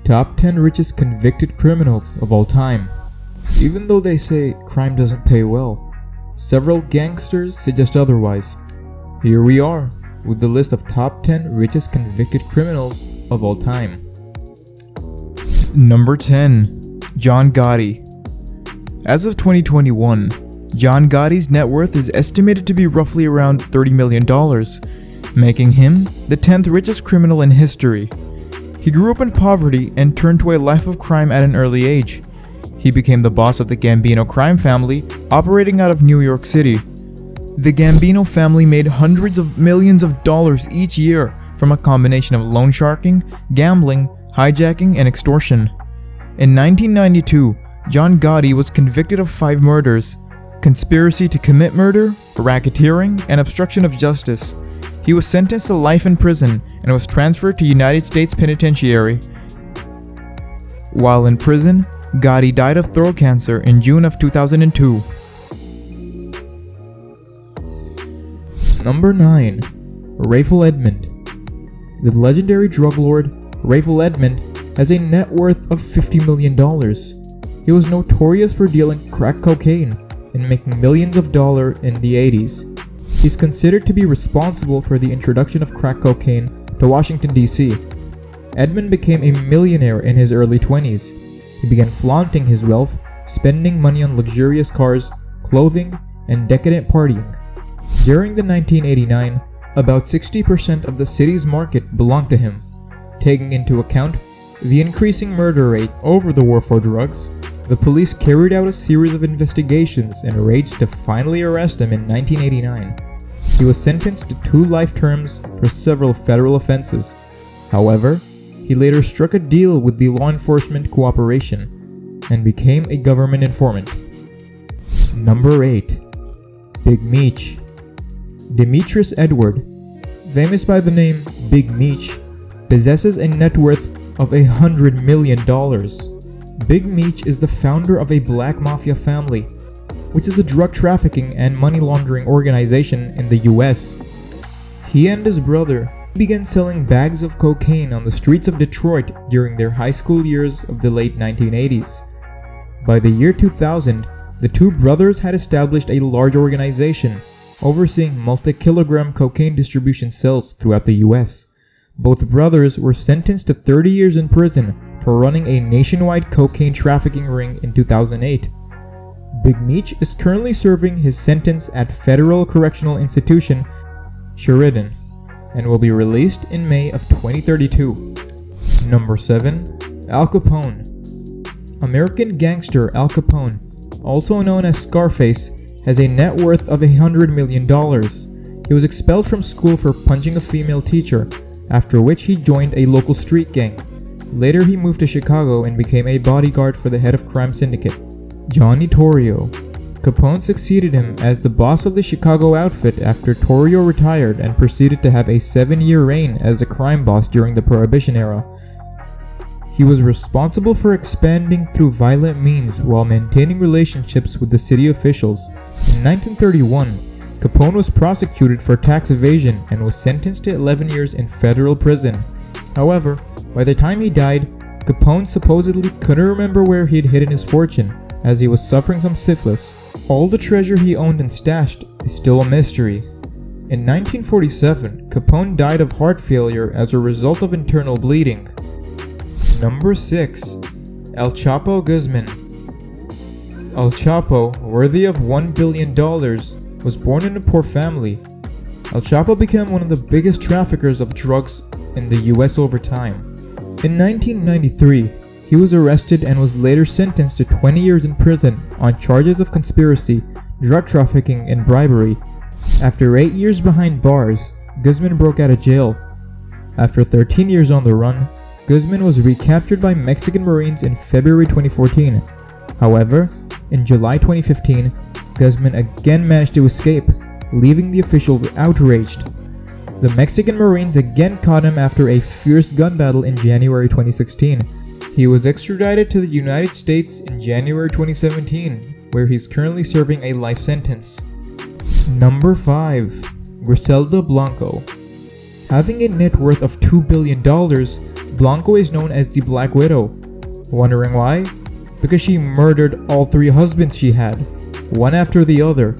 Top 10 richest convicted criminals of all time. Even though they say crime doesn't pay well, several gangsters suggest otherwise. Here we are with the list of top 10 richest convicted criminals of all time. Number 10. John Gotti. As of 2021, John Gotti's net worth is estimated to be roughly around $30 million, making him the 10th richest criminal in history. He grew up in poverty and turned to a life of crime at an early age. He became the boss of the Gambino crime family, operating out of New York City. The Gambino family made hundreds of millions of dollars each year from a combination of loan sharking, gambling, hijacking, and extortion. In 1992, John Gotti was convicted of 5 murders: conspiracy to commit murder, racketeering, and obstruction of justice. He was sentenced to life in prison and was transferred to United States Penitentiary. While in prison, Gotti died of throat cancer in June of 2002. Number 9. Rayful Edmond. The legendary drug lord Rayful Edmond has a net worth of $50 million. He was notorious for dealing crack cocaine and making millions of dollars in the 80s. He's considered to be responsible for the introduction of crack cocaine to Washington, D.C. Edmond became a millionaire in his early 20s. He began flaunting his wealth, spending money on luxurious cars, clothing, and decadent partying. During the 1989, about 60% of the city's market belonged to him. Taking into account the increasing murder rate over the war for drugs, the police carried out a series of investigations in a rage to finally arrest him in 1989. He was sentenced to 2 life terms for several federal offenses. However, he later struck a deal with the law enforcement cooperation and became a government informant. Number 8. Big Meech. Demetrius Edward, famous by the name Big Meech, possesses a net worth of $100 million. Big Meech is the founder of a black mafia family, which is a drug trafficking and money laundering organization in the US. He and his brother began selling bags of cocaine on the streets of Detroit during their high school years of the late 1980s. By the year 2000, the 2 brothers had established a large organization overseeing multi-kilogram cocaine distribution cells throughout the US. Both brothers were sentenced to 30 years in prison for running a nationwide cocaine trafficking ring in 2008. Big Meech is currently serving his sentence at Federal Correctional Institution, Sheridan, and will be released in May of 2032. Number 7. Al Capone. American gangster Al Capone, also known as Scarface, has a net worth of $100 million. He was expelled from school for punching a female teacher, after which he joined a local street gang. Later he moved to Chicago and became a bodyguard for the head of crime syndicate, Johnny Torrio. Capone succeeded him as the boss of the Chicago outfit after Torrio retired and proceeded to have a 7-year reign as a crime boss during the Prohibition era. He was responsible for expanding through violent means while maintaining relationships with the city officials. In 1931, Capone was prosecuted for tax evasion and was sentenced to 11 years in federal prison. However, by the time he died, Capone supposedly couldn't remember where he had hidden his fortune, as he was suffering from syphilis. All the treasure he owned and stashed is still a mystery. In 1947, Capone died of heart failure as a result of internal bleeding. Number 6. El Chapo Guzman. El Chapo, worthy of $1 billion, was born in a poor family. El Chapo became one of the biggest traffickers of drugs in the US over time. In 1993, he was arrested and was later sentenced to 20 years in prison on charges of conspiracy, drug trafficking, and bribery. After 8 years behind bars, Guzman broke out of jail. After 13 years on the run, Guzman was recaptured by Mexican Marines in February 2014. However, in July 2015, Guzman again managed to escape, leaving the officials outraged. The Mexican Marines again caught him after a fierce gun battle in January 2016. He was extradited to the United States in January 2017, where he's currently serving a life sentence. Number 5. Griselda Blanco. Having a net worth of $2 billion, Blanco is known as the Black Widow. Wondering why? Because she murdered all 3 husbands she had, one after the other.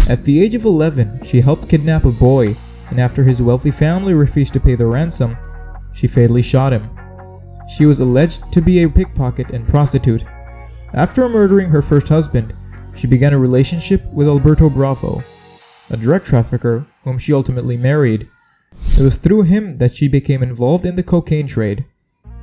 At the age of 11, she helped kidnap a boy, and after his wealthy family refused to pay the ransom, she fatally shot him. She was alleged to be a pickpocket and prostitute. After murdering her first husband, she began a relationship with Alberto Bravo, a drug trafficker whom she ultimately married. It was through him that she became involved in the cocaine trade.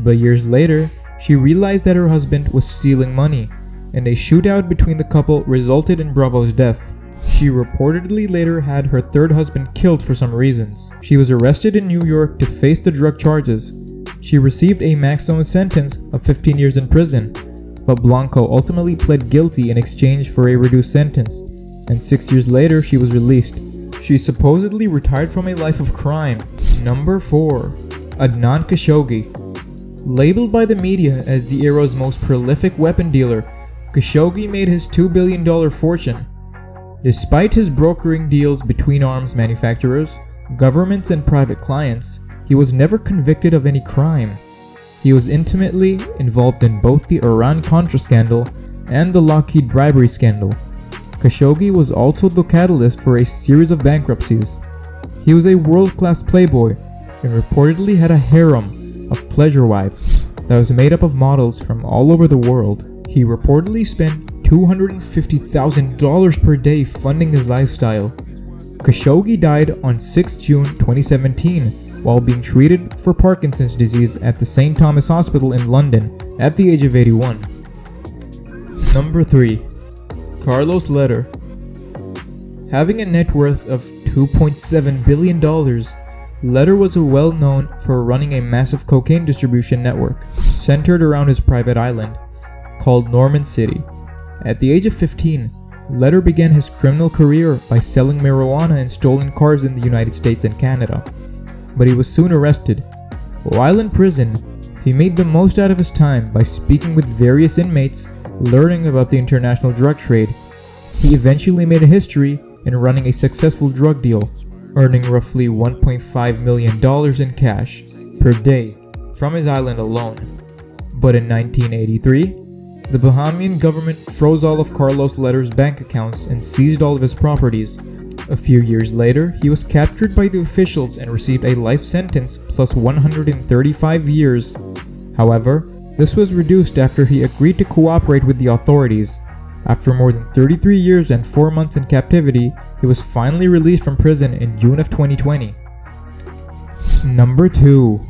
But years later, she realized that her husband was stealing money, and a shootout between the couple resulted in Bravo's death. She reportedly later had her third husband killed for some reasons. She was arrested in New York to face the drug charges. She received a maximum sentence of 15 years in prison, but Blanco ultimately pled guilty in exchange for a reduced sentence, and 6 years later she was released. She supposedly retired from a life of crime. Number 4. Adnan Khashoggi. Labeled by the media as the era's most prolific weapon dealer, Khashoggi made his $2 billion fortune. Despite his brokering deals between arms manufacturers, governments and private clients, he was never convicted of any crime. He was intimately involved in both the Iran-Contra scandal and the Lockheed bribery scandal. Khashoggi was also the catalyst for a series of bankruptcies. He was a world-class playboy and reportedly had a harem of pleasure wives that was made up of models from all over the world. He reportedly spent $250,000 per day funding his lifestyle. Khashoggi died on 6 June 2017 while being treated for Parkinson's disease at the St. Thomas Hospital in London at the age of 81. Number 3. Carlos Leder. Having a net worth of $2.7 billion, Leder was well known for running a massive cocaine distribution network centered around his private island called Norman City. At the age of 15, Leder began his criminal career by selling marijuana in stolen cars in the United States and Canada, but he was soon arrested. While in prison, he made the most out of his time by speaking with various inmates, learning about the international drug trade. He eventually made a history in running a successful drug deal, earning roughly $1.5 million in cash per day from his island alone. But in 1983, the Bahamian government froze all of Carlos Leder's bank accounts and seized all of his properties. A few years later, he was captured by the officials and received a life sentence plus 135 years. However, this was reduced after he agreed to cooperate with the authorities. After more than 33 years and 4 months in captivity, he was finally released from prison in June of 2020. Number 2.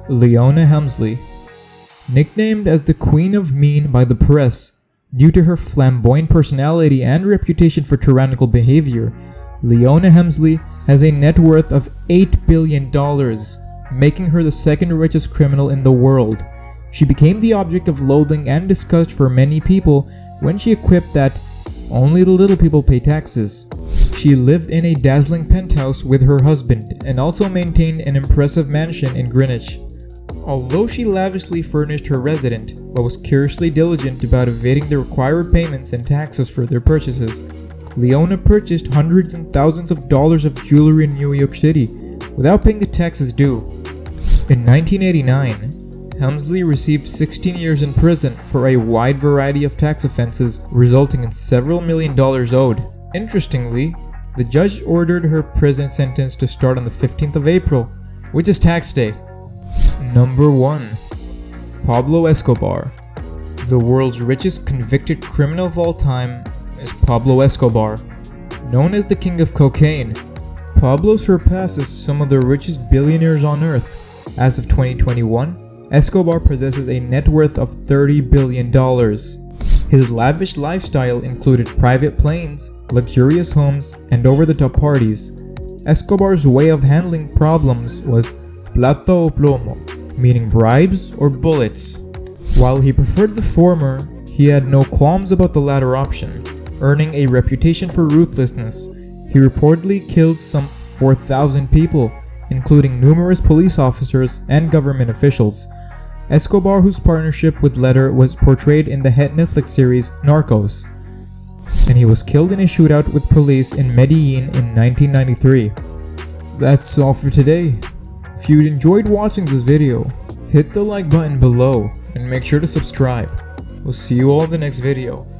Leona Helmsley. Nicknamed as the Queen of Mean by the press due to her flamboyant personality and reputation for tyrannical behavior, Leona Helmsley has a net worth of $8 billion, making her the second richest criminal in the world. She became the object of loathing and disgust for many people when she quipped that only the little people pay taxes. She lived in a dazzling penthouse with her husband and also maintained an impressive mansion in Greenwich. Although she lavishly furnished her resident, but was curiously diligent about evading the required payments and taxes for their purchases, Leona purchased hundreds and thousands of dollars of jewelry in New York City without paying the taxes due. In 1989, Helmsley received 16 years in prison for a wide variety of tax offenses, resulting in several $million owed. Interestingly, the judge ordered her prison sentence to start on the 15th of April, which is tax day. Number 1. Pablo Escobar. The world's richest convicted criminal of all time is Pablo Escobar. Known as the King of Cocaine, Pablo surpasses some of the richest billionaires on earth. As of 2021, Escobar possesses a net worth of $30 billion. His lavish lifestyle included private planes, luxurious homes, and over-the-top parties. Escobar's way of handling problems was plata o plomo, meaning bribes or bullets. While he preferred the former, he had no qualms about the latter option, earning a reputation for ruthlessness. He reportedly killed some 4,000 people, including numerous police officers and government officials. Escobar, whose partnership with Leder was portrayed in the hit Netflix series Narcos, and he was killed in a shootout with police in Medellin in 1993. That's all for today. If you enjoyed watching this video, hit the like button below and make sure to subscribe. We'll see you all in the next video.